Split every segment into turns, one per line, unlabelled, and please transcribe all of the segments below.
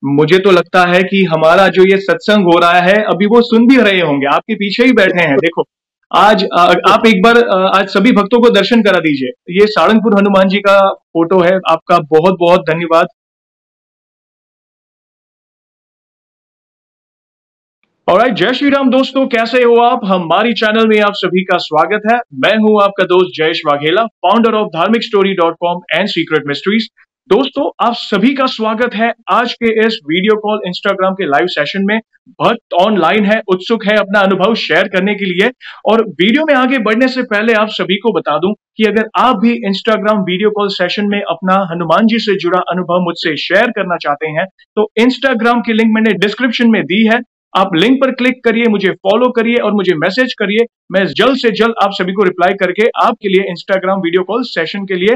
मुझे तो लगता है कि हमारा जो ये सत्संग हो रहा है अभी वो सुन भी रहे होंगे, आपके पीछे ही बैठे हैं। देखो, आज आप एक बार आज सभी भक्तों को दर्शन करा दीजिए। ये सारंगपुर हनुमान जी का फोटो है। आपका बहुत बहुत धन्यवाद। ऑलराइट, जय श्री राम दोस्तों, कैसे हो आप? हमारी चैनल में आप सभी का स्वागत है। मैं हूं आपका दोस्त जयेश वाघेला, फाउंडर ऑफ धार्मिकस्टोरी.com एंड सीक्रेट मिस्ट्रीज। दोस्तों, आप सभी का स्वागत है आज के इस वीडियो कॉल इंस्टाग्राम के लाइव सेशन में। भक्त ऑनलाइन है, उत्सुक है अपना अनुभव शेयर करने के लिए। और वीडियो में आगे बढ़ने से पहले आप सभी को बता दूं कि अगर आप भी इंस्टाग्राम वीडियो कॉल सेशन में अपना हनुमान जी से जुड़ा अनुभव मुझसे शेयर करना चाहते हैं तो इंस्टाग्राम की लिंक मैंने डिस्क्रिप्शन में दी है। आप लिंक पर क्लिक करिए, मुझे फॉलो करिए और मुझे मैसेज करिए। मैं जल्द से जल्द आप सभी को रिप्लाई करके आपके लिए इंस्टाग्राम वीडियो कॉल सेशन के लिए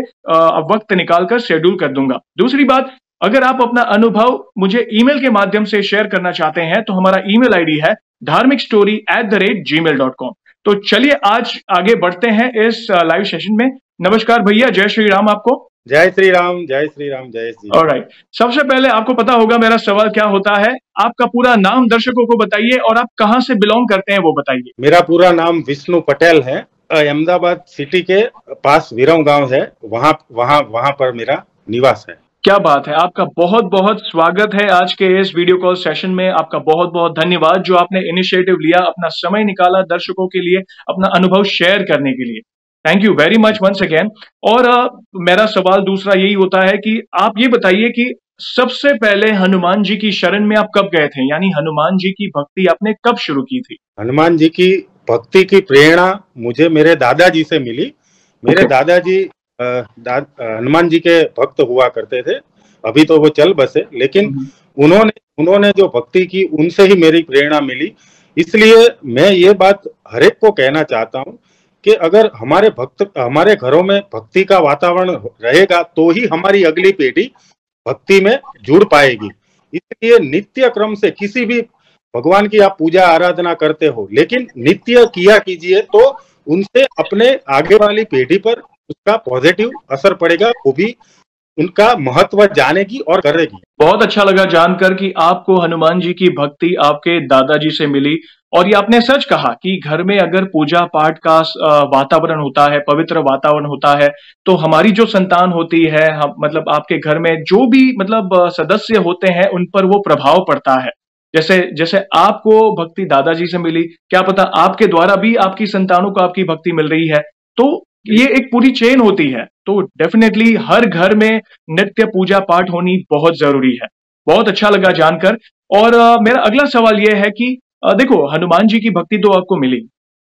वक्त निकालकर शेड्यूल कर दूंगा। दूसरी बात, अगर आप अपना अनुभव मुझे ईमेल के माध्यम से शेयर करना चाहते हैं तो हमारा ईमेल आईडी है dharmicstory@gmail.com। तो चलिए आज आगे बढ़ते हैं इस लाइव सेशन में। नमस्कार भैया, जय श्री राम आपको।
जय श्री राम, जय श्री राम, जय श्री राम।
ऑलराइट, सबसे पहले आपको पता होगा मेरा सवाल क्या होता है। आपका पूरा नाम दर्शकों को बताइए और आप कहां से बिलोंग करते हैं वो बताइए।
मेरा पूरा नाम विष्णु पटेल है। अहमदाबाद सिटी के पास वीरम गांव है, वहां पर मेरा निवास है।
क्या बात है, आपका बहुत बहुत स्वागत है आज के इस वीडियो कॉल सेशन में। आपका बहुत बहुत धन्यवाद जो आपने इनिशिएटिव लिया, अपना समय निकाला दर्शकों के लिए अपना अनुभव शेयर करने के लिए। Thank you very much once again. और मेरा सवाल दूसरा यही होता है कि आप ये बताइए कि सबसे पहले हनुमान जी की शरण में आप कब गए थे, यानी हनुमान जी की भक्ति आपने कब शुरू की थी?
हनुमान जी की भक्ति की प्रेरणा मुझे मेरे दादाजी से मिली। मेरे दादाजी हनुमान जी के भक्त हुआ करते थे। अभी तो वो चल बसे, लेकिन उन्होंने जो भक्ति की उनसे ही मेरी प्रेरणा मिली। इसलिए मैं ये बात हर एक को कहना चाहता हूँ कि अगर हमारे घरों में भक्ति का वातावरण रहेगा तो ही हमारी अगली पीढ़ी भक्ति में जुड़ पाएगी। इसलिए नित्य क्रम से किसी भी भगवान की आप पूजा आराधना करते हो, लेकिन नित्य किया कीजिए तो उनसे अपने आगे वाली पीढ़ी पर उसका पॉजिटिव असर पड़ेगा, वो भी उनका महत्व जानेगी और करेगी।
बहुत अच्छा लगा जानकर कि आपको हनुमान जी की भक्ति आपके दादाजी से मिली। और ये आपने सच कहा कि घर में अगर पूजा पाठ का वातावरण होता है, पवित्र वातावरण होता है, तो हमारी जो संतान होती है, मतलब आपके घर में जो भी मतलब सदस्य होते हैं उन पर वो प्रभाव पड़ता है। जैसे जैसे आपको भक्ति दादाजी से मिली, क्या पता आपके द्वारा भी आपकी संतानों को आपकी भक्ति मिल रही है। तो ये एक पूरी चेन होती है। तो डेफिनेटली हर घर में नित्य पूजा पाठ होनी बहुत जरूरी है। बहुत अच्छा लगा जानकर। और मेरा अगला सवाल यह है कि देखो, हनुमान जी की भक्ति तो आपको मिली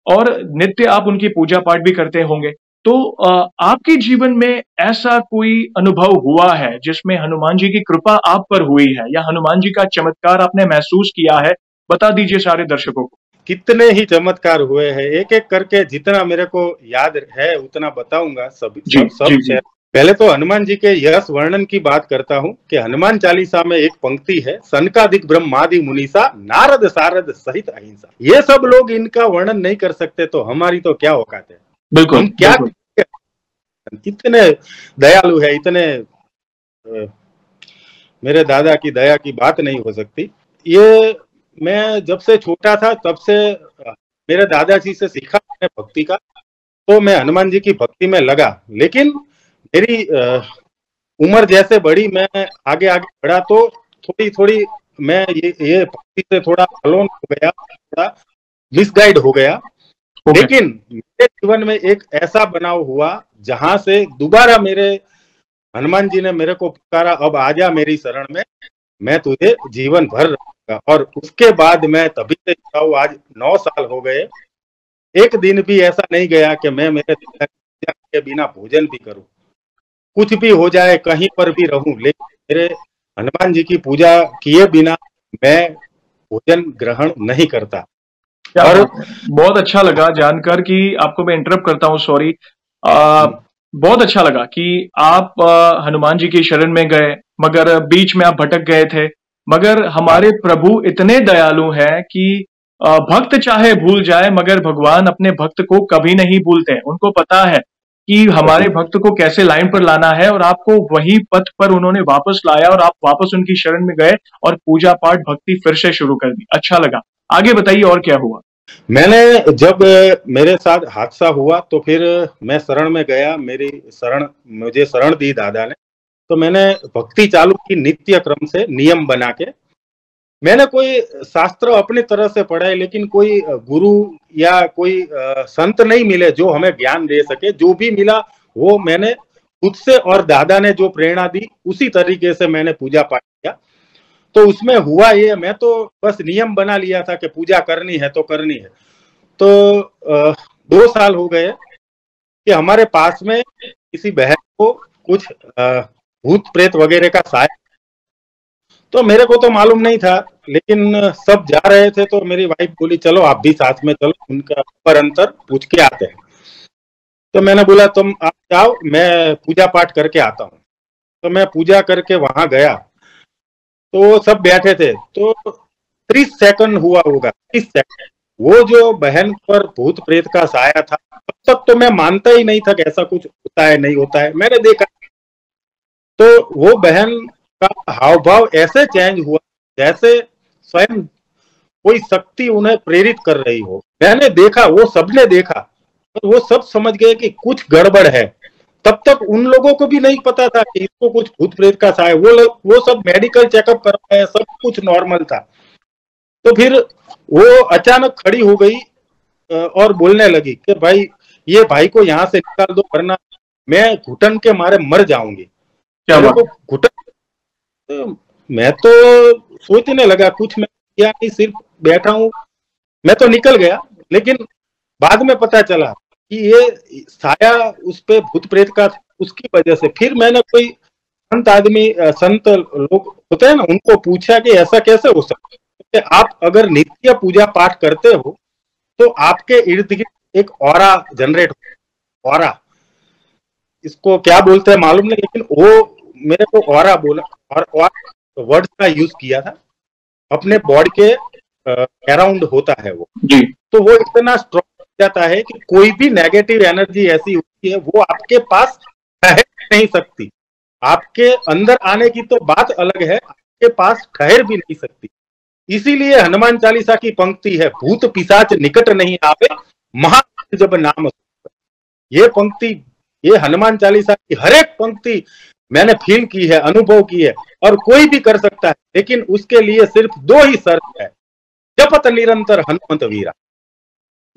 और नित्य आप उनकी पूजा पाठ भी करते होंगे। तो आपके जीवन में ऐसा कोई अनुभव हुआ है जिसमें हनुमान जी की कृपा आप पर हुई है या हनुमान जी का चमत्कार आपने महसूस किया है? बता दीजिए सारे दर्शकों को।
कितने ही चमत्कार हुए हैं, एक एक करके जितना मेरे को याद है उतना बताऊंगा। सब पहले तो हनुमान जी के यश वर्णन की बात करता हूँ कि हनुमान चालीसा में एक पंक्ति है, सनकादिक ब्रह्मादि मुनीसा नारद सारद सहित अहिंसा। ये सब लोग इनका वर्णन नहीं कर सकते तो हमारी तो क्या औकात है।
बिल्कुल,
क्या कितने दयालु है, इतने मेरे दादा की दया की बात नहीं हो सकती। ये मैं जब से छोटा था तब से मेरे दादाजी से सीखा मैंने भक्ति का, तो मैं हनुमान जी की भक्ति में लगा। लेकिन मेरी उम्र जैसे बढ़ी, मैं आगे आगे बढ़ा तो थोड़ी थोड़ी मैं ये भक्ति से थोड़ा अलोन हो गया, थोड़ा मिसगाइड हो गया। लेकिन मेरे जीवन में एक ऐसा बनाव हुआ जहां से दोबारा मेरे हनुमान जी ने मेरे को पुकारा, अब आजा मेरी शरण में, मैं तुझे जीवन भर रखूंगा। और उसके बाद मैं तभी से आज 9 साल हो गए, एक दिन भी ऐसा नहीं गया कि मैं मेरे के बिना भोजन भी करूं। कुछ भी हो जाए, कहीं पर भी रहूं, लेकिन मेरे हनुमान जी की पूजा किए बिना मैं भोजन ग्रहण नहीं करता।
और बहुत अच्छा लगा जानकर कि आपको मैं इंटरप्ट करता हूं, सॉरी। बहुत अच्छा लगा कि आप हनुमान जी की शरण में गए, मगर बीच में आप भटक गए थे। मगर हमारे प्रभु इतने दयालु हैं कि भक्त चाहे भूल जाए मगर भगवान अपने भक्त को कभी नहीं भूलते। उनको पता है कि हमारे भक्त को कैसे लाइन पर लाना है, और आपको वही पथ पर उन्होंने वापस लाया और आप वापस उनकी शरण में गए और पूजा पाठ भक्ति फिर से शुरू कर दी। अच्छा लगा। आगे बताइए और क्या हुआ?
मैंने जब मेरे साथ हादसा हुआ तो फिर मैं शरण में गया, मुझे शरण दी दादा ने, तो मैंने भक्ति चालू की नित्य क्रम से नियम बना के। मैंने कोई शास्त्र अपनी तरह से पढ़ा है, लेकिन कोई गुरु या कोई संत नहीं मिले जो हमें ज्ञान दे सके। जो भी मिला वो मैंने खुद से, और दादा ने जो प्रेरणा दी उसी तरीके से मैंने पूजा पाठ किया। तो उसमें हुआ ये, मैं तो बस नियम बना लिया था कि पूजा करनी है तो करनी है। तो 2 साल हो गए कि हमारे पास में किसी बहन को कुछ भूत प्रेत वगैरह का साया। तो मेरे को तो मालूम नहीं था, लेकिन सब जा रहे थे तो मेरी वाइफ बोली चलो आप भी साथ में चलो, उनका पर अंतर पूछ के आते हैं। तो मैंने बोला तुम आप जाओ, मैं पूजा पाठ करके आता हूँ। तो मैं पूजा करके वहां गया तो सब बैठे थे, तो 30 सेकंड हुआ होगा, 30 सेकंड। वो जो बहन पर भूत प्रेत का साया था, तब तक तो मैं मानता ही नहीं था कि ऐसा कुछ होता है नहीं होता है। मैंने देखा तो वो बहन का हाव भाव ऐसे चेंज हुआ जैसे स्वयं कोई शक्ति उन्हें प्रेरित कर रही हो। मैंने देखा, वो सबने देखा, तो वो सब समझ गए कि कुछ गड़बड़ है। तब तक उन लोगों को भी नहीं पता था कि इसको कुछ भूत प्रेत का साया। वो सब मेडिकल चेकअप कर रहे हैं, सब कुछ नॉर्मल था। तो फिर वो अचानक खड़ी हो गई और बोलने लगी कि भाई ये भाई को यहाँ से निकाल दो, वरना मैं घुटन के मारे मर जाऊंगी।
क्या
मेरे
बात?
को घुटन, तो मैं तो सोचने लगा, कुछ मैं किया नहीं, सिर्फ बैठा हूँ। मैं तो निकल गया, लेकिन बाद में पता चला कि ये साया उस पे भूत प्रेत का, उसकी वजह से। फिर मैंने कोई संत लोग होते हैं ना, उनको पूछा कि ऐसा कैसे हो सकता है कि आप अगर नित्य पूजा पाठ करते हो तो आपके इर्द गिर्द एक ऑरा जनरेट हो। ऑरा, इसको क्या बोलते हैं मालूम नहीं, लेकिन वो मेरे को ऑरा बोला, और वर्ड का यूज किया था। अपने बॉडी के अराउंड होता है वो,
जी।
तो वो इतना स्ट्रॉन्ग हो जाता है कि कोई भी नेगेटिव एनर्जी ऐसी होती है वो आपके पास ठहर नहीं सकती। आपके अंदर आने की तो बात अलग है, आपके पास ठहर भी नहीं सकती। इसीलिए हनुमान चालीसा की पंक्ति है, भूत पिशाच निकट नहीं आवे, महा जब नाम। ये पंक्ति, ये हनुमान चालीसा की हर एक पंक्ति मैंने फील की है, अनुभव की है, और कोई भी कर सकता है। लेकिन उसके लिए सिर्फ 2 ही शर्त है, जपत निरंतर हनुमंत वीरा।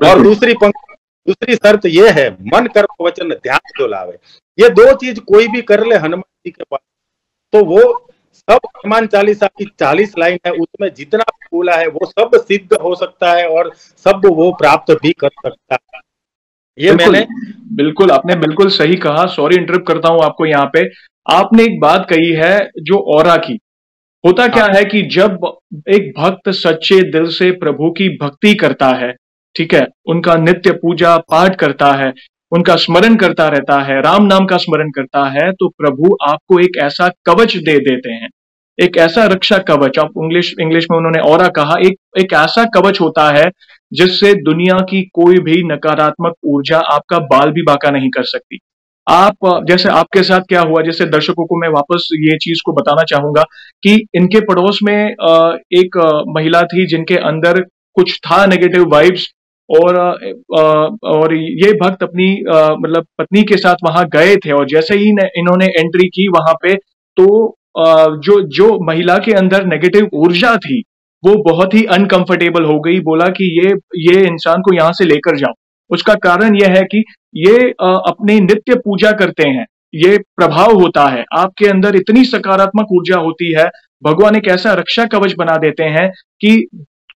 और दूसरी शर्त ये है, मन कर्म वचन ध्यान जो लावे। ये 2 चीज कोई भी कर ले हनुमान जी के पास, तो वो सब, हनुमान चालीसा की 40 लाइन है, उसमें जितना बोला है वो सब सिद्ध हो सकता है और सब वो प्राप्त भी कर सकता है। ये मैंने
बिल्कुल आपने बिल्कुल सही कहा। सॉरी इंटरप्ट करता हूं आपको यहाँ पे। आपने एक बात कही है जो ऑरा की। होता क्या है कि जब एक भक्त सच्चे दिल से प्रभु की भक्ति करता है, ठीक है, उनका नित्य पूजा पाठ करता है, उनका स्मरण करता रहता है, राम नाम का स्मरण करता है, तो प्रभु आपको एक ऐसा कवच दे देते हैं, एक ऐसा रक्षा कवच। आप इंग्लिश में उन्होंने ऑरा कहा। एक ऐसा कवच होता है जिससे दुनिया की कोई भी नकारात्मक ऊर्जा आपका बाल भी बाका नहीं कर सकती। आप जैसे आपके साथ क्या हुआ, जैसे दर्शकों को मैं वापस ये चीज को बताना चाहूंगा कि इनके पड़ोस में एक महिला थी जिनके अंदर कुछ था नेगेटिव वाइब्स, और ये भक्त अपनी मतलब पत्नी के साथ वहां गए थे, और जैसे ही इन्होंने एंट्री की वहां पे, तो जो महिला के अंदर नेगेटिव ऊर्जा थी वो बहुत ही अनकंफर्टेबल हो गई। बोला कि ये इंसान को यहां से लेकर जाओ। उसका कारण यह है कि ये अपनी नित्य पूजा करते हैं, ये प्रभाव होता है आपके अंदर, इतनी सकारात्मक ऊर्जा होती है। भगवान एक ऐसा रक्षा कवच बना देते हैं कि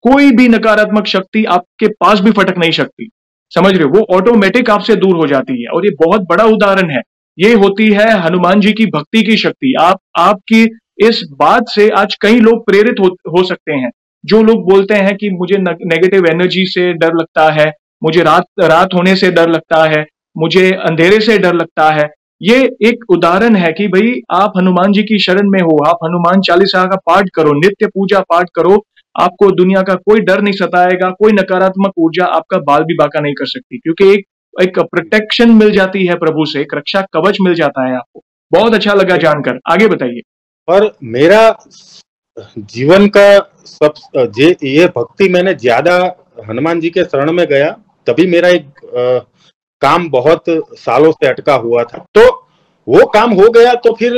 कोई भी नकारात्मक शक्ति आपके पास भी फटक नहीं सकती। समझ रहे हो? वो ऑटोमेटिक आपसे दूर हो जाती है। और ये बहुत बड़ा उदाहरण है, ये होती है हनुमान जी की भक्ति की शक्ति। आपकी इस बात से आज कई लोग प्रेरित हो सकते हैं। जो लोग बोलते हैं कि मुझे नेगेटिव एनर्जी से डर लगता है, मुझे रात होने से डर लगता है, मुझे अंधेरे से डर लगता है, ये एक उदाहरण है कि भाई आप हनुमान जी की शरण में हो, आप हनुमान चालीसा का पाठ करो, नित्य पूजा पाठ करो, आपको दुनिया का कोई डर नहीं सताएगा, कोई नकारात्मक ऊर्जा आपका बाल भी बाका नहीं कर सकती। क्योंकि एक एक प्रोटेक्शन मिल जाती है प्रभु से, एक रक्षा कवच मिल जाता है आपको। बहुत अच्छा लगा जानकर, आगे बताइए।
और मेरा जीवन का ये भक्ति मैंने ज्यादा हनुमान जी के शरण में गया, तभी मेरा एक काम बहुत सालों से अटका हुआ था, तो वो काम हो गया। तो फिर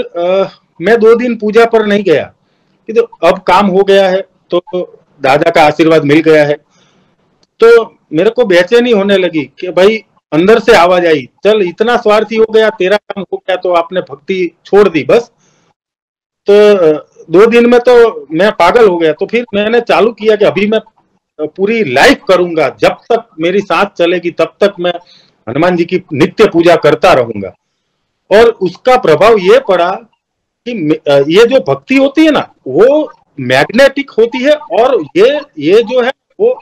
मैं 2 दिन पूजा पर नहीं गया कि तो अब काम हो गया है, तो दादा का आशीर्वाद मिल गया है, तो मेरे को बेचैनी होने लगी कि भाई अंदर से आवाज आई, चल इतना स्वार्थी हो गया, तेरा काम हो गया तो आपने भक्ति छोड़ दी बस। तो 2 दिन में तो मैं पागल हो गया। तो फिर मैंने चालू किया कि अभी मैं पूरी लाइफ करूंगा, जब तक मेरी सांस चलेगी तब तक मैं हनुमान जी की नित्य पूजा करता रहूंगा। और उसका प्रभाव ये पड़ा कि ये जो भक्ति होती है ना, वो मैग्नेटिक होती है, और ये जो है वो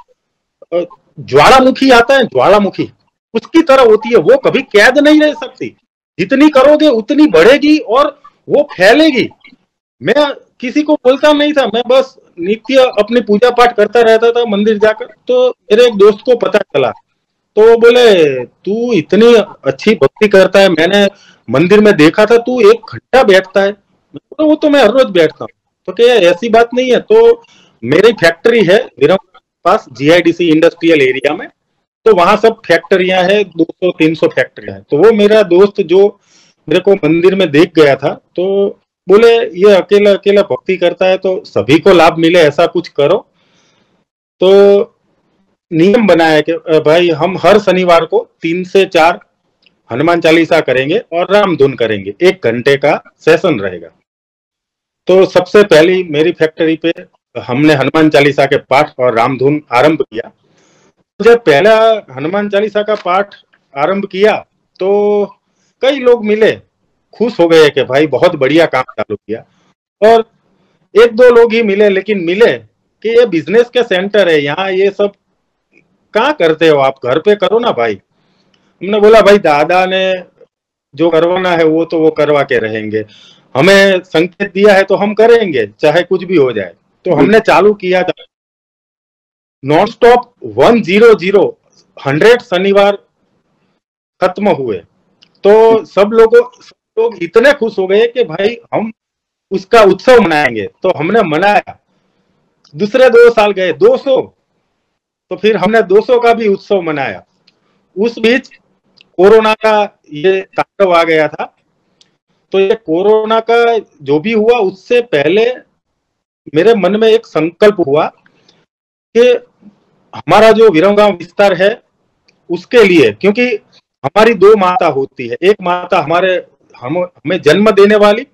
ज्वालामुखी आता है, ज्वालामुखी उसकी तरह होती है, वो कभी कैद नहीं रह सकती। जितनी करोगे उतनी बढ़ेगी और वो फैलेगी। मैं किसी को बोलता नहीं था, मैं बस नित्य अपनी पूजा पाठ करता रहता था मंदिर जाकर। तो मेरे एक दोस्त को पता चला, तो वो बोले तू इतनी अच्छी भक्ति करता है, मैंने मंदिर में देखा था तू 1 घंटा बैठता है। वो तो मैं हर रोज बैठता हूँ। तो क्या ऐसी बात नहीं है। तो मेरी फैक्ट्री है विरम पास GIDC इंडस्ट्रियल एरिया में, तो वहां सब फैक्ट्रियां हैं, 200-300 फैक्ट्रियां हैं। तो वो मेरा दोस्त जो मेरे को मंदिर में देख गया था, तो बोले ये अकेला अकेला भक्ति करता है, तो सभी को लाभ मिले ऐसा कुछ करो। तो नियम बनाया कि भाई हम हर शनिवार को 3 से 4 हनुमान चालीसा करेंगे और राम धुन करेंगे, 1 घंटे का सेशन रहेगा। तो सबसे पहली मेरी फैक्ट्री पे हमने हनुमान चालीसा के पाठ और राम धुन आरंभ किया। जब पहला हनुमान चालीसा का पाठ आरंभ किया तो कई लोग मिले, खुश हो गए कि भाई बहुत बढ़िया काम चालू किया। और 1-2 लोग ही मिले, लेकिन मिले कि ये बिजनेस के सेंटर है, यहाँ ये सब कहाँ करते हो आप, घर पे करो ना भाई। हमने बोला भाई दादा ने जो करवाना है वो तो वो करवा के रहेंगे, हमें संकेत दिया है तो हम करेंगे चाहे कुछ भी हो जाए। तो हमने चालू किया नॉन स्टॉप 100 शनिवार खत्म हुए। तो सब लोग इतने खुश हो गए कि भाई हम उसका उत्सव मनाएंगे। तो हमने मनाया। दूसरे 2 साल गए 200, तो फिर हमने 200 का भी उत्सव मनाया। उस बीच कोरोना का ये तांडव आ गया था। तो ये कोरोना का जो भी हुआ, उससे पहले मेरे मन में एक संकल्प हुआ कि हमारा जो विरमगांव विस्तार है उसके लिए, क्योंकि हमारी 2 माता होती है, एक माता हमें जन्म देने वाली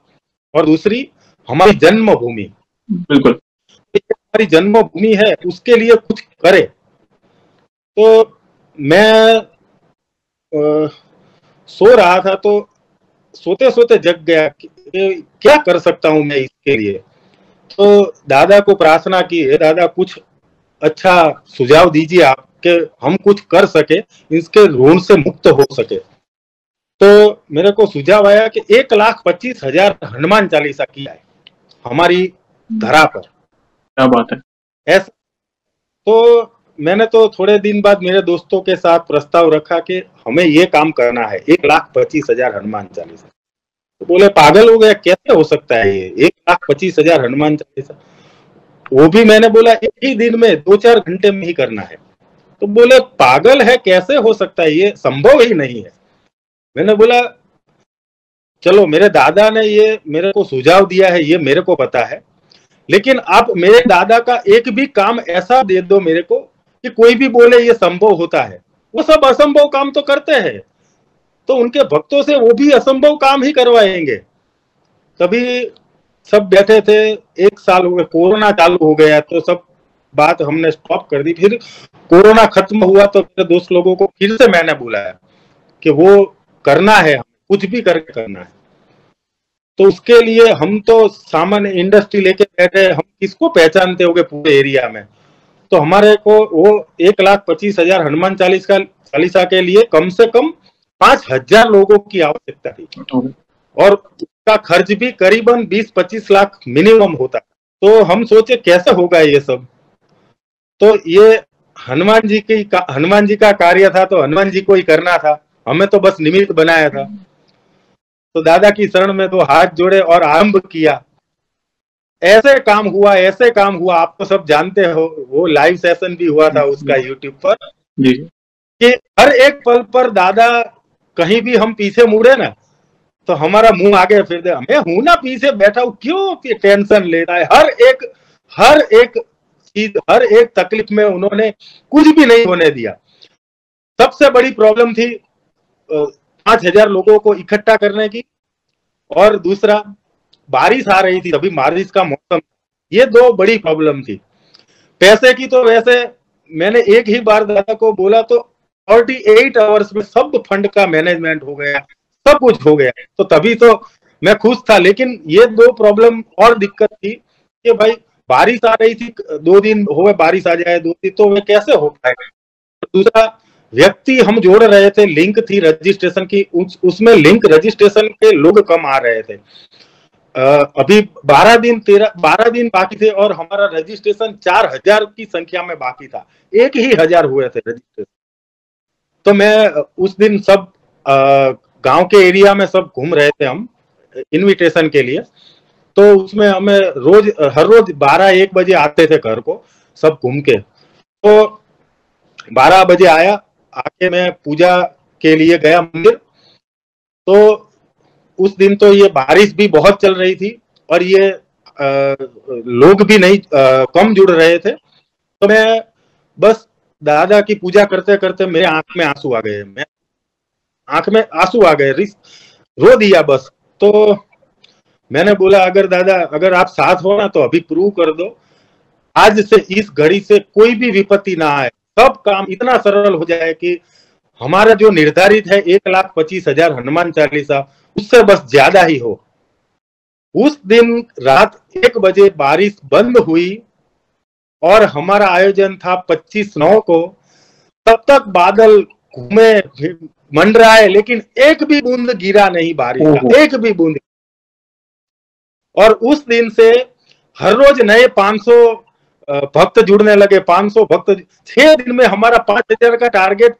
और दूसरी हमारी जन्मभूमि।
बिल्कुल,
हमारी जन्मभूमि है, उसके लिए कुछ करे। तो मैं सो रहा था, तो सोते सोते जग गया कि क्या कर सकता हूं मैं इसके लिए। तो दादा को प्रार्थना की, हे दादा कुछ अच्छा सुझाव दीजिए आप कि हम कुछ कर सके, इसके ऋण से मुक्त हो सके। तो मेरे को सुझाव आया कि 1,25,000 हनुमान चालीसा किया है हमारी धरा पर।
क्या बात है।
ऐसा तो मैंने तो थोड़े दिन बाद मेरे दोस्तों के साथ प्रस्ताव रखा कि हमें ये काम करना है, 1,25,000 हनुमान चालीसा। तो बोले पागल हो गया, कैसे हो सकता है ये 1,25,000 हनुमान चालीसा, वो भी मैंने बोला एक ही दिन में 2-4 घंटे में ही करना है। तो बोले पागल है, कैसे हो सकता है, ये संभव ही नहीं है। मैंने बोला चलो मेरे दादा ने ये मेरे को सुझाव दिया है, ये मेरे को पता है, लेकिन आप मेरे दादा का एक भी काम ऐसा दे दो मेरे को कि कोई भी बोले ये संभव होता है। वो सब असंभव काम तो करते हैं, तो उनके भक्तों से वो भी असंभव काम ही करवाएंगे। तभी सब बैठे थे। 1 साल हो गए, कोरोना चालू हो गया, तो सब बात हमने स्टॉप कर दी। फिर कोरोना खत्म हुआ तो मेरे दोस्त लोगों को फिर से मैंने बुलाया कि वो करना है, कुछ भी करके करना है। तो उसके लिए हम तो सामान्य इंडस्ट्री लेके बैठे, हम किसको पहचानते होंगे पूरे एरिया में। तो हमारे को वो 1,25,000 हनुमान चालीसा के लिए कम से कम 5,000 लोगों की आवश्यकता थी, और उसका खर्च भी करीबन 20-25 लाख मिनिमम होता। तो हम सोचे कैसे होगा ये सब। तो ये हनुमान जी का कार्य था तो हनुमान जी को ही करना था, हमें तो बस निमित्त बनाया था। तो दादा की शरण में तो हाथ जोड़े और आरंभ किया। ऐसे काम हुआ, आप तो सब जानते हो, वो लाइव सेशन भी हुआ था उसका यूट्यूब पर,
जी
कि हर एक पल पर दादा, कहीं भी हम पीछे मुड़े ना तो हमारा मुंह आगे फिर दे, मैं हूं ना पीछे बैठा हूं, क्यों टेंशन लेता है। हर एक चीज, हर एक तकलीफ में उन्होंने कुछ भी नहीं होने दिया। सबसे बड़ी प्रॉब्लम थी 5,000 लोगों को इकट्ठा करने की, और दूसरा बारिश आ रही थी, अभी बारिश का मौसम, ये दो बड़ी प्रॉब्लम थी। पैसे की तो वैसे मैंने एक ही बार दादा को बोला तो 48 आवर्स में सब फंड का मैनेजमेंट हो गया, सब कुछ हो गया, तो तभी तो मैं खुश था। लेकिन ये दो प्रॉब्लम और दिक्कत थी कि भाई बारिश आ रही थी, 2 दिन हो गए बारिश आ जाए, 2 दिन तो वे कैसे हो पाएगा। दूसरा, व्यक्ति हम जोड़ रहे थे, लिंक थी रजिस्ट्रेशन की, उसमें लिंक रजिस्ट्रेशन के लोग कम आ रहे थे। अभी 12 दिन बाकी थे और हमारा रजिस्ट्रेशन 4,000 की संख्या में बाकी था, 1,000 हुए थे रजिस्ट्रेशन। तो मैं उस दिन सब गांव के एरिया में सब घूम रहे थे हम इनविटेशन के लिए। तो उसमें हमें हर रोज 12-1 बजे आते थे घर को सब घूम के। तो 12 बजे आके मैं पूजा के लिए गया मंदिर। तो उस दिन तो ये बारिश भी बहुत चल रही थी और ये लोग भी नहीं कम जुड़ रहे थे। तो मैं बस दादा की पूजा करते करते मेरे आंख में आंसू आ गए, रो दिया बस। तो मैंने बोला, अगर दादा, अगर आप साथ हो ना तो अभी प्रूव कर दो, आज से इस घड़ी से कोई भी विपत्ति ना आए, सब काम इतना सरल हो जाए कि हमारा जो निर्धारित है 1,25,000 हनुमान चालीसा, उससे बस ज्यादा ही हो। उस दिन रात 1 बजे बारिश बंद हुई और हमारा आयोजन था 25/9 को। तब तक बादल घूमे मंडराए, लेकिन एक भी बूंद गिरा नहीं बारिश का, एक भी बूंद। और उस दिन से हर रोज नए 500 भक्त जुड़ने लगे, 500 भक्त। 6 दिन में हमारा 5,000 का टारगेट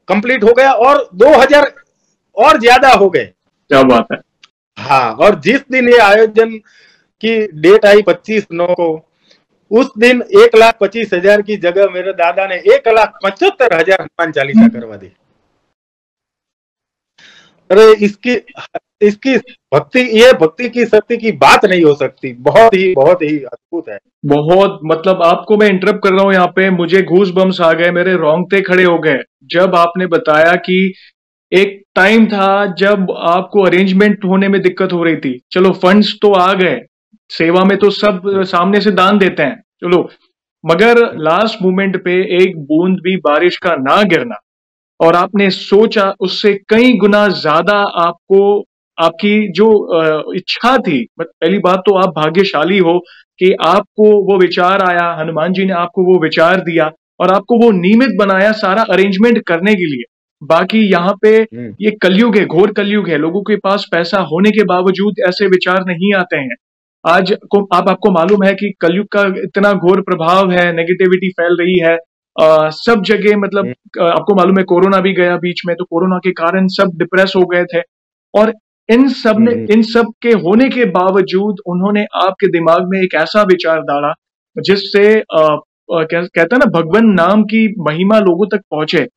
कंप्लीट हो गया और 2,000 और ज्यादा हो गए।
क्या बात है।
हाँ, और जिस दिन ये आयोजन की डेट आई 25/9 को, उस दिन 1,25,000 की जगह मेरे दादा ने 1,75,000 हनुमान चालीसा करवा दी। अरे इसकी भक्ति, ये भक्ति की शक्ति की बात नहीं हो सकती, बहुत ही अद्भुत है।
बहुत, मतलब आपको मैं इंटरप्ट कर रहा हूँ यहाँ पे, मुझे घूस बम्स आ गए, मेरे रोंगटे खड़े हो गए जब आपने बताया कि एक टाइम था जब आपको अरेंजमेंट होने में दिक्कत हो रही थी। चलो फंड्स तो आ गए, सेवा में तो सब सामने से दान देते हैं, चलो, मगर लास्ट मोमेंट पे एक बूंद भी बारिश का ना गिरना, और आपने सोचा उससे कई गुना ज्यादा आपको, आपकी जो इच्छा थी, पहली बात तो आप भाग्यशाली हो कि आपको वो विचार आया, हनुमान जी ने आपको वो विचार दिया और आपको वो निमित्त बनाया सारा अरेंजमेंट करने के लिए। बाकी यहाँ पे ये कलयुग है, घोर कलयुग है, लोगों के पास पैसा होने के बावजूद ऐसे विचार नहीं आते हैं। आज को आपको मालूम है कि कलयुग का इतना घोर प्रभाव है, नेगेटिविटी फैल रही है सब जगह। मतलब आपको मालूम है कोरोना भी गया बीच में, तो कोरोना के कारण सब डिप्रेस हो गए थे, और इन सब के होने के बावजूद उन्होंने आपके दिमाग में एक ऐसा विचार डाला जिससे कहते हैं ना, भगवान नाम की महिमा लोगों तक पहुंचे।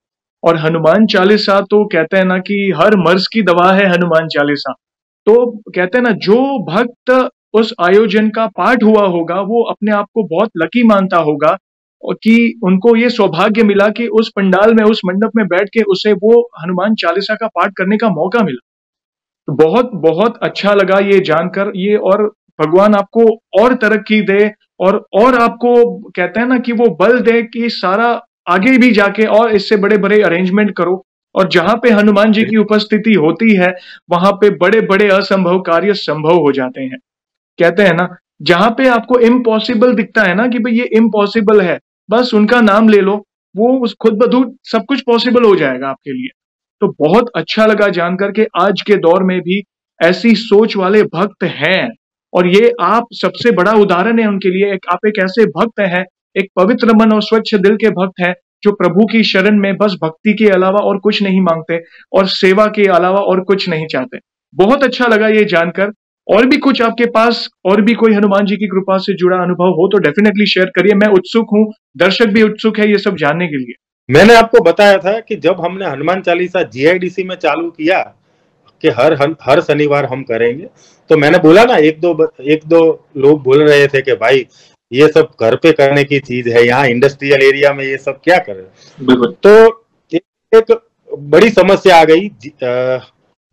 और हनुमान चालीसा तो कहते हैं ना कि हर मर्ज की दवा है हनुमान चालीसा। तो कहते हैं ना, जो भक्त उस आयोजन का पार्ट हुआ होगा वो अपने आप को बहुत लकी मानता होगा और कि उनको ये सौभाग्य मिला कि उस पंडाल में, उस मंडप में बैठ के उसे वो हनुमान चालीसा का पाठ करने का मौका मिला। तो बहुत बहुत अच्छा लगा ये जानकर ये, और भगवान आपको और तरक्की दे और आपको कहते हैं ना कि वो बल दे कि सारा आगे भी जाके और इससे बड़े बड़े अरेंजमेंट करो, और जहां पे हनुमान जी की उपस्थिति होती है वहां पे बड़े बड़े असंभव कार्य संभव हो जाते हैं। कहते हैं ना, जहां पे आपको इम्पॉसिबल दिखता है ना कि भाई ये इम्पॉसिबल है, बस उनका नाम ले लो, वो खुद ब खुद सब कुछ पॉसिबल हो जाएगा आपके लिए। तो बहुत अच्छा लगा जानकर के आज के दौर में भी ऐसी सोच वाले भक्त हैं, और ये आप सबसे बड़ा उदाहरण है उनके लिए। आप एक ऐसे भक्त हैं, एक पवित्र मन और स्वच्छ दिल के भक्त हैं, जो प्रभु की शरण में बस भक्ति के अलावा और कुछ नहीं मांगते और सेवा के अलावा और कुछ नहीं चाहते। बहुत अच्छा लगा ये जानकर। और भी कुछ आपके पास और भी कोई हनुमान जी की कृपा से जुड़ा अनुभव हो तो डेफिनेटली शेयर करिए। मैं उत्सुक हूँ, दर्शक भी उत्सुक है ये सब जानने के लिए।
मैंने आपको बताया था कि जब हमने हनुमान चालीसा जीआईडीसी में चालू किया कि हर शनिवार हम करेंगे, तो मैंने बोला ना, एक दो लोग बोल रहे थे कि भाई ये सब घर पे करने की चीज है, यहाँ इंडस्ट्रियल एरिया में ये सब क्या कर रहे हैं।
बिल्कुल।
तो एक बड़ी समस्या आ गई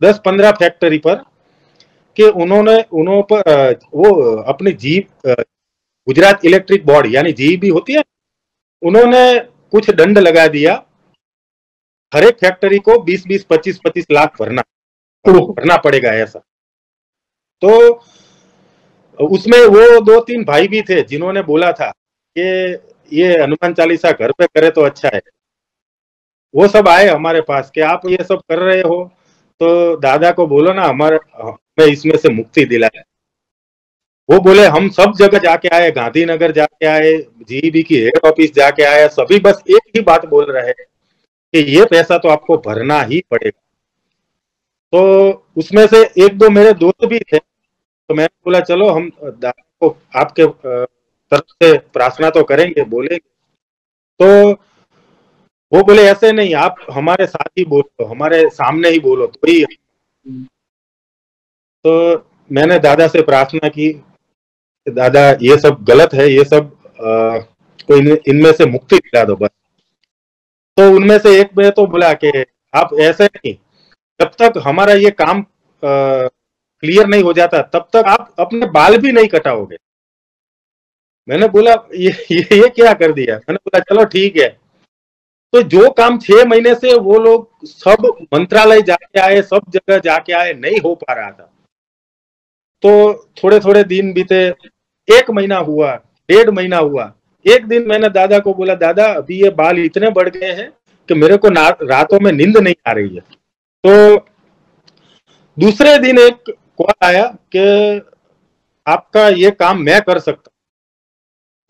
10-15 फैक्ट्री पर कि उन्होंने वो अपनी गुजरात इलेक्ट्रिक बोर्ड यानी जीईबी होती है, उन्होंने कुछ दंड लगा दिया, हर एक फैक्ट्री को 20-20, 25-25 लाख भरना पड़ेगा ऐसा। तो उसमें वो 2-3 भाई भी थे जिन्होंने बोला था कि ये हनुमान चालीसा घर पे करे तो अच्छा है। वो सब आए हमारे पास कि आप ये सब कर रहे हो तो दादा को बोलो ना हमें इसमें से मुक्ति दिलाए। वो बोले हम सब जगह जाके आए, गांधीनगर जाके आए, जीईबी की हेड ऑफिस जाके आए, सभी बस एक ही बात बोल रहे हैं कि ये पैसा तो आपको भरना ही पड़ेगा। तो उसमें से 1-2 मेरे दोस्त भी थे, तो मैंने बोला चलो हम दादा को आपके तरफ से प्रार्थना तो करेंगे, बोलेंगे। तो वो बोले ऐसे नहीं, आप हमारे साथ ही बोलो, हमारे सामने ही बोलो तो ही। तो मैंने दादा से प्रार्थना की, दादा ये सब गलत है, ये सब को इनमें से मुक्ति दिला दो बस। तो उनमें से एक ने तो बोला कि आप ऐसे नहीं, जब तक हमारा ये काम क्लियर नहीं हो जाता तब तक आप अपने बाल भी नहीं कटाओगे। मैंने बोला ये क्या कर दिया। मैंने बोला चलो ठीक है। तो जो काम 6 महीने से वो लोग सब मंत्रालय जाके आए, सब जगह जाके आए, नहीं हो पा रहा था। तो थोड़े थोड़े दिन बीते, 1 महीना हुआ, 1.5 महीना हुआ। एक दिन मैंने दादा को बोला, दादा अभी ये बाल इतने बढ़ गए हैं कि मेरे को रातों में नींद नहीं आ रही है। तो दूसरे दिन एक कॉल आया कि आपका ये काम मैं कर सकता हूँ।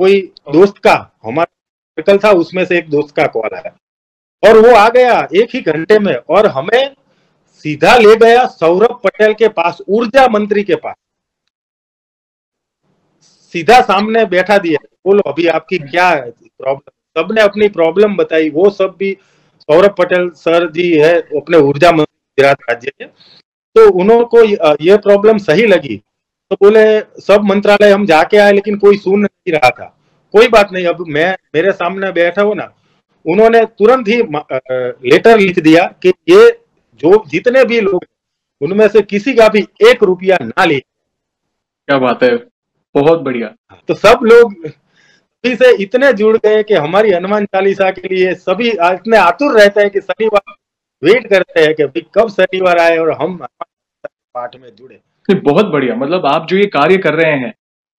कोई दोस्त का, हमारा सर्कल था उसमें से एक दोस्त का कॉल आया और वो आ गया 1 ही घंटे में और हमें सीधा ले गया सौरभ पटेल के पास, ऊर्जा मंत्री के पास। सीधा सामने बैठा दिया, बोलो अभी आपकी क्या प्रॉब्लम। सबने अपनी प्रॉब्लम बताई। वो सब भी, सौरभ पटेल सर जी है अपने ऊर्जा मंत्री गुजरात राज्य के, तो उनको ये प्रॉब्लम सही लगी। तो बोले सब मंत्रालय हम जाके आए लेकिन कोई सुन नहीं रहा था। कोई बात नहीं, अब मैं मेरे सामने बैठा हूं ना, उन्होंने तुरंत ही लेटर लिख दिया कि ये जो जितने भी लोग उनमें से किसी का भी 1 रुपया ना ले।
क्या बात है, बहुत बढ़िया।
तो सब लोग से इतने जुड़ गए कि हमारी हनुमान चालीसा के लिए सभी इतने आतुर रहते हैं कि शनिवार वेट करते हैं कि भाई कब शनिवार आए और हम पाठ में जुड़े।
बहुत बढ़िया। मतलब आप जो ये कार्य कर रहे हैं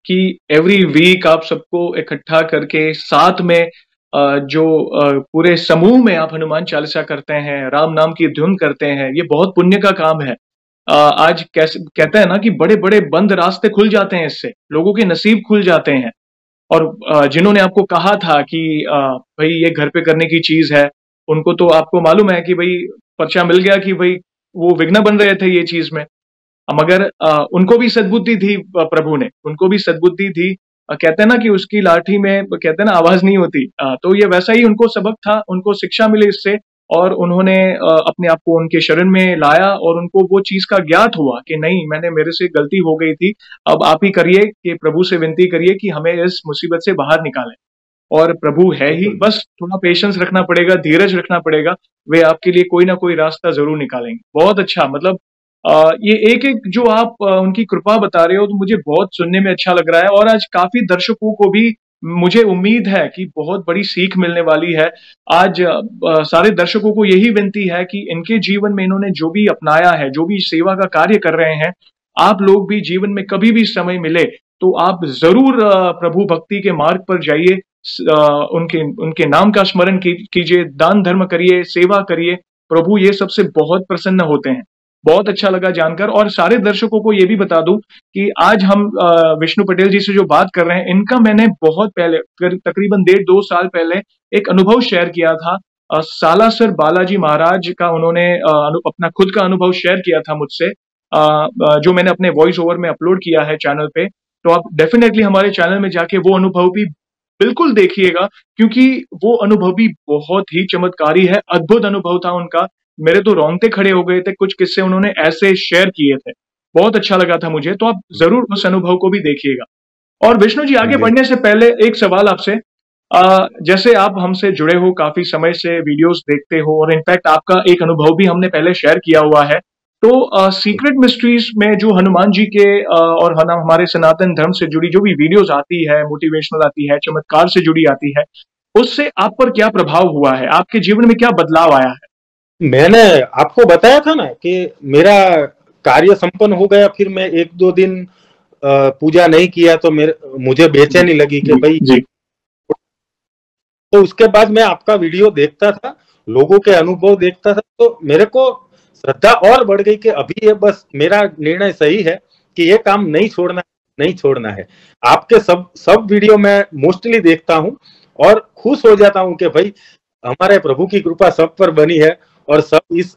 कि एवरी वीक आप सबको इकट्ठा करके साथ में जो पूरे समूह में आप हनुमान चालीसा करते हैं, राम नाम की धुन करते हैं, ये बहुत पुण्य का काम है। आज कैसे कहते हैं ना कि बड़े बड़े बंद रास्ते खुल जाते हैं, इससे लोगों के नसीब खुल जाते हैं। और जिन्होंने आपको कहा था कि भाई ये घर पे करने की चीज है, उनको तो आपको मालूम है कि भाई पर्चा मिल गया कि भाई वो विघ्न बन रहे थे ये चीज में, मगर उनको भी सद्बुद्धि थी, प्रभु ने उनको भी सद्बुद्धि दी। कहते हैं ना कि उसकी लाठी में कहते हैं ना आवाज नहीं होती, तो ये वैसा ही उनको सबक था, उनको शिक्षा मिली इससे और उन्होंने अपने आप को उनके शरण में लाया और उनको वो चीज का ज्ञात हुआ कि नहीं, मेरे से गलती हो गई थी, अब आप ही करिए कि प्रभु से विनती करिए कि हमें इस मुसीबत से बाहर निकालें। और प्रभु है ही, बस थोड़ा पेशेंस रखना पड़ेगा, धीरज रखना पड़ेगा, वे आपके लिए कोई ना कोई रास्ता जरूर निकालेंगे। बहुत अच्छा। मतलब ये एक एक जो आप उनकी कृपा बता रहे हो तो मुझे बहुत सुनने में अच्छा लग रहा है और आज काफी दर्शकों को भी मुझे उम्मीद है कि बहुत बड़ी सीख मिलने वाली है। आज सारे दर्शकों को यही विनती है कि इनके जीवन में इन्होंने जो भी अपनाया है, जो भी सेवा का कार्य कर रहे हैं, आप लोग भी जीवन में कभी भी समय मिले तो आप जरूर प्रभु भक्ति के मार्ग पर जाइए, उनके नाम का स्मरण कीजिए, दान धर्म करिए, सेवा करिए। प्रभु ये सबसे बहुत प्रसन्न होते हैं। बहुत अच्छा लगा जानकर। और सारे दर्शकों को ये भी बता दूं कि आज हम विष्णु पटेल जी से जो बात कर रहे हैं, इनका मैंने बहुत पहले, तकरीबन 1.5-2 साल पहले एक अनुभव शेयर किया था। सालासर बालाजी महाराज का उन्होंने अपना खुद का अनुभव शेयर किया था मुझसे, जो मैंने अपने वॉइस ओवर में अपलोड किया है चैनल पे। तो आप डेफिनेटली हमारे चैनल में जाके वो अनुभव भी बिल्कुल देखिएगा, क्योंकि वो अनुभव भी बहुत ही चमत्कारी है, अद्भुत अनुभव था उनका। मेरे तो रोंगटे खड़े हो गए थे, कुछ किस्से उन्होंने ऐसे शेयर किए थे, बहुत अच्छा लगा था मुझे। तो आप जरूर उस अनुभव को भी देखिएगा। और विष्णु जी, आगे बढ़ने से पहले एक सवाल आपसे। जैसे आप हमसे जुड़े हो, काफी समय से वीडियोस देखते हो, और इनफैक्ट आपका एक अनुभव भी हमने पहले शेयर किया हुआ है। तो सीक्रेट मिस्ट्रीज में जो हनुमान जी के और हमारे सनातन धर्म से जुड़ी जो भी वीडियोस आती है, मोटिवेशनल आती है, चमत्कार से जुड़ी आती है, उससे आप पर क्या प्रभाव हुआ है? आपके जीवन में क्या बदलाव आया है?
मैंने आपको बताया था ना कि मेरा कार्य संपन्न हो गया, फिर मैं 1-2 दिन पूजा नहीं किया तो मुझे बेचैनी लगी कि भाई
जी।
तो उसके बाद मैं आपका वीडियो देखता था, लोगों के अनुभव देखता था, तो मेरे को श्रद्धा और बढ़ गई कि अभी ये बस मेरा निर्णय सही है कि ये काम नहीं छोड़ना है। आपके सब वीडियो मैं मोस्टली देखता हूँ और खुश हो जाता हूँ कि भाई हमारे प्रभु की कृपा सब पर बनी है और सब इस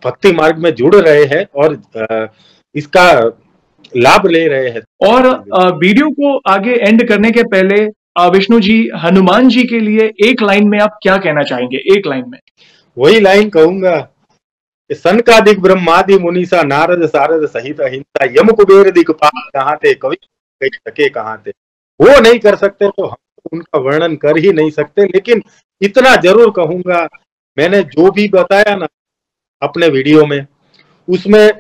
भक्ति मार्ग में जुड़ रहे हैं और इसका लाभ ले रहे हैं।
और वीडियो को आगे एंड करने के पहले विष्णु जी, हनुमान जी के लिए एक लाइन में आप क्या कहना चाहेंगे? एक लाइन में।
वही लाइन कहूंगा, सनकादिक ब्रह्मादि मुनीसा नारद सारद सहित अहिंसा यम कुबेर दिक्पाल कहाँ थे, कवि कह सके कहाँ थे। वो नहीं कर सकते तो हम उनका वर्णन कर ही नहीं सकते। लेकिन इतना जरूर कहूंगा, मैंने जो भी बताया ना अपने वीडियो में, उसमें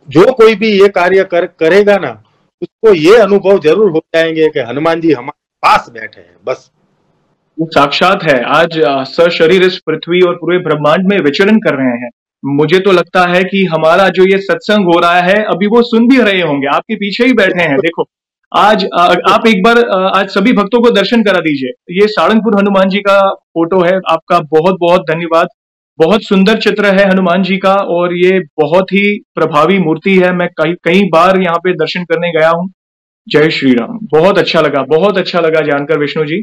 जो कोई भी ये कार्य करेगा ना, उसको ये अनुभव जरूर हो जाएंगे कि हनुमान जी हमारे पास बैठे हैं। बस
वो साक्षात है, आज सशरीर इस पृथ्वी और पूरे ब्रह्मांड में विचरण कर रहे हैं। मुझे तो लगता है कि हमारा जो ये सत्संग हो रहा है, अभी वो सुन भी रहे होंगे, आपके पीछे ही बैठे हैं। देखो, आज आप एक बार आज सभी भक्तों को दर्शन करा दीजिए। ये सारंगपुर हनुमान जी का फोटो है। आपका बहुत बहुत धन्यवाद। बहुत सुंदर चित्र है हनुमान जी का, और ये बहुत ही प्रभावी मूर्ति है। मैं कई बार यहाँ पे दर्शन करने गया हूँ। जय श्री राम। बहुत अच्छा लगा जानकर विष्णु जी।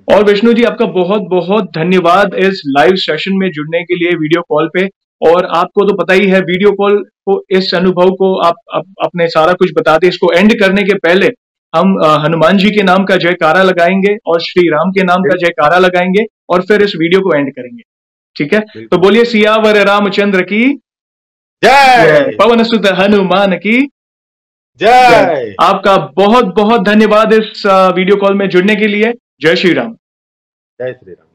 और विष्णु जी, आपका बहुत बहुत धन्यवाद इस लाइव सेशन में जुड़ने के लिए वीडियो कॉल पे। और आपको तो पता ही है, वीडियो कॉल को, इस अनुभव को आप अपने सारा कुछ बताते। इसको एंड करने के पहले हम हनुमान जी के नाम का जयकारा लगाएंगे और श्री राम के नाम का जयकारा लगाएंगे, और फिर इस वीडियो को एंड करेंगे। ठीक है? तो बोलिए सियावर रामचंद्र की
जय,
पवन सुत हनुमान की
जय।
आपका बहुत बहुत धन्यवाद इस वीडियो कॉल में जुड़ने के लिए। जय श्री राम।
जय श्री राम।